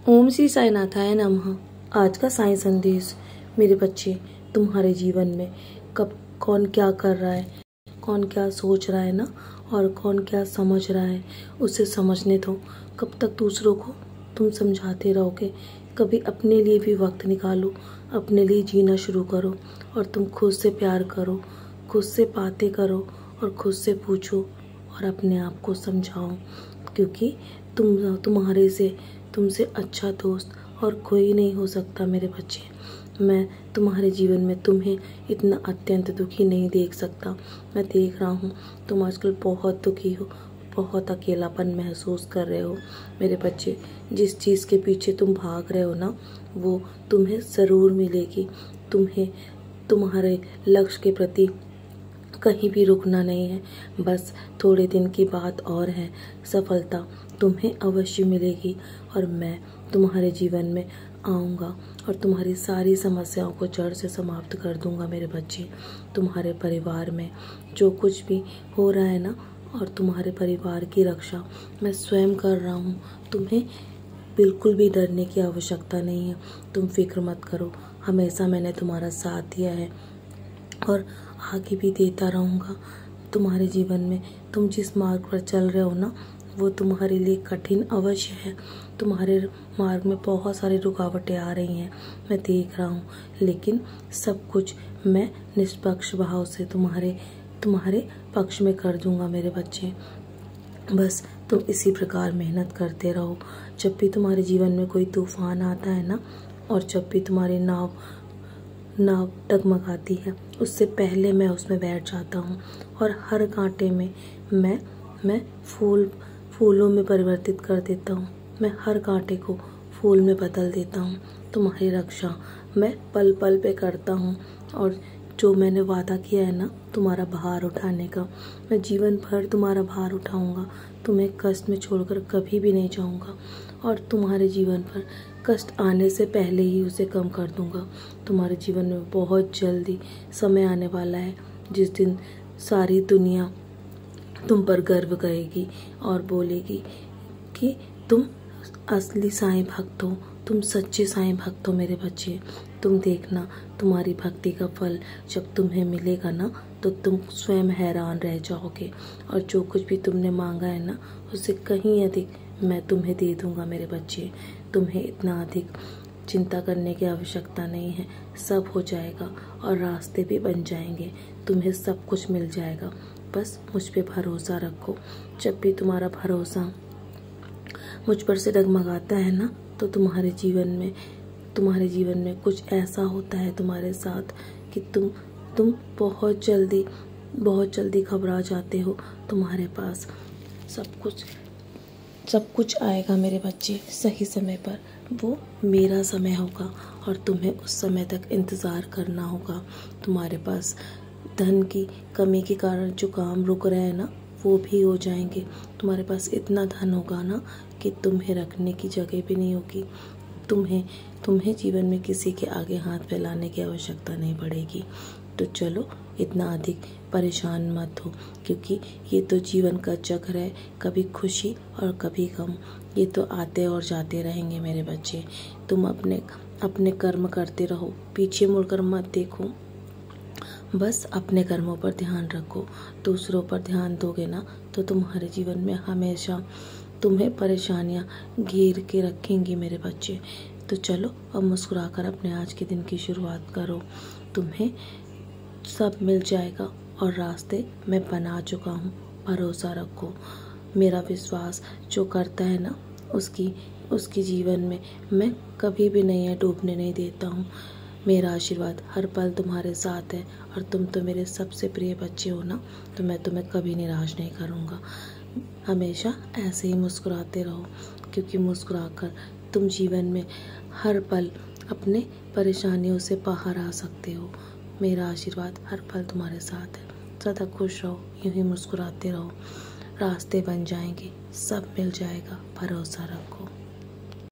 ओम श्री साईनाथाय नमः। आज का साई संदेश। मेरे बच्चे, तुम्हारे जीवन में कब कौन क्या कर रहा है, कौन क्या सोच रहा है ना, और कौन क्या समझ रहा है, उसे समझने दो। कब तक दूसरों को तुम समझाते रहोगे? कभी अपने लिए भी वक्त निकालो, अपने लिए जीना शुरू करो, और तुम खुद से प्यार करो, खुद से बातें करो, और खुद से पूछो और अपने आप को समझाओ। क्योंकि तुमसे अच्छा दोस्त और कोई नहीं हो सकता। मेरे बच्चे, मैं तुम्हारे जीवन में तुम्हें इतना अत्यंत दुखी नहीं देख सकता। मैं देख रहा हूँ तुम आजकल बहुत दुखी हो, बहुत अकेलापन महसूस कर रहे हो। मेरे बच्चे, जिस चीज़ के पीछे तुम भाग रहे हो ना, वो तुम्हें ज़रूर मिलेगी। तुम्हें तुम्हारे लक्ष्य के प्रति कहीं भी रुकना नहीं है। बस थोड़े दिन की बात और है, सफलता तुम्हें अवश्य मिलेगी। और मैं तुम्हारे जीवन में आऊँगा और तुम्हारी सारी समस्याओं को जड़ से समाप्त कर दूँगा। मेरे बच्चे, तुम्हारे परिवार में जो कुछ भी हो रहा है ना, और तुम्हारे परिवार की रक्षा मैं स्वयं कर रहा हूँ। तुम्हें बिल्कुल भी डरने की आवश्यकता नहीं है। तुम फिक्र मत करो, हमेशा मैंने तुम्हारा साथ दिया है और आगे भी देता रहूँगा। तुम्हारे जीवन में तुम जिस मार्ग पर चल रहे हो ना, वो तुम्हारे लिए कठिन अवश्य है। तुम्हारे मार्ग में बहुत सारी रुकावटें आ रही हैं, मैं देख रहा हूँ, लेकिन सब कुछ मैं निष्पक्ष भाव से तुम्हारे पक्ष में कर दूँगा। मेरे बच्चे, बस तुम इसी प्रकार मेहनत करते रहो। जब भी तुम्हारे जीवन में कोई तूफान आता है ना, और जब भी तुम्हारी नाव डगमगाती है, उससे पहले मैं उसमें बैठ जाता हूँ, और हर कांटे में मैं फूलों में परिवर्तित कर देता हूँ। मैं हर कांटे को फूल में बदल देता हूँ। तुम्हारी रक्षा मैं पल पल पे करता हूँ, और जो मैंने वादा किया है ना तुम्हारा भार उठाने का, मैं जीवन भर तुम्हारा भार उठाऊँगा। तुम्हें कष्ट में छोड़कर कभी भी नहीं जाऊँगा, और तुम्हारे जीवन पर कष्ट आने से पहले ही उसे कम कर दूँगा। तुम्हारे जीवन में बहुत जल्दी समय आने वाला है, जिस दिन सारी दुनिया तुम पर गर्व करेगी और बोलेगी कि तुम असली साईं भक्त हो, तुम सच्चे साईं भक्त हो। मेरे बच्चे, तुम देखना, तुम्हारी भक्ति का फल जब तुम्हें मिलेगा ना, तो तुम स्वयं हैरान रह जाओगे। और जो कुछ भी तुमने मांगा है ना, उससे कहीं अधिक मैं तुम्हें दे दूंगा। मेरे बच्चे, तुम्हें इतना अधिक चिंता करने की आवश्यकता नहीं है। सब हो जाएगा और रास्ते भी बन जाएंगे, तुम्हें सब कुछ मिल जाएगा। बस मुझ पे भरोसा रखो। जब भी तुम्हारा भरोसा मुझ पर से डगमगाता है ना, तो तुम्हारे जीवन में कुछ ऐसा होता है तुम्हारे साथ कि तुम बहुत जल्दी घबरा जाते हो। तुम्हारे पास सब कुछ आएगा मेरे बच्चे, सही समय पर। वो मेरा समय होगा, और तुम्हें उस समय तक इंतज़ार करना होगा। तुम्हारे पास धन की कमी के कारण जो काम रुक रहे हैं ना, वो भी हो जाएंगे। तुम्हारे पास इतना धन होगा ना कि तुम्हें रखने की जगह भी नहीं होगी। तुम्हें जीवन में किसी के आगे हाथ फैलाने की आवश्यकता नहीं पड़ेगी। तो चलो, इतना अधिक परेशान मत हो, क्योंकि ये तो जीवन का चक्र है, कभी खुशी और कभी गम, ये तो आते और जाते रहेंगे। मेरे बच्चे, तुम अपने कर्म करते रहो, पीछे मुड़कर मत देखो। बस अपने कर्मों पर ध्यान रखो। दूसरों पर ध्यान दोगे ना, तो तुम्हारे जीवन में हमेशा तुम्हें परेशानियां घेर के रखेंगी। मेरे बच्चे, तो चलो अब मुस्कुराकर अपने आज के दिन की शुरुआत करो। तुम्हें सब मिल जाएगा, और रास्ते मैं बना चुका हूँ। भरोसा रखो। मेरा विश्वास जो करता है ना, उसकी जीवन में मैं कभी भी नहीं डूबने नहीं देता हूँ। मेरा आशीर्वाद हर पल तुम्हारे साथ है, और तुम तो मेरे सबसे प्रिय बच्चे हो ना, तो मैं तुम्हें कभी निराश नहीं करूँगा। हमेशा ऐसे ही मुस्कुराते रहो, क्योंकि मुस्कुराकर तुम जीवन में हर पल अपने परेशानियों से बाहर आ सकते हो। मेरा आशीर्वाद हर पल तुम्हारे साथ है। सदा खुश रहो, यूं ही मुस्कुराते रहो। रास्ते बन जाएंगे, सब मिल जाएगा, भरोसा रखो।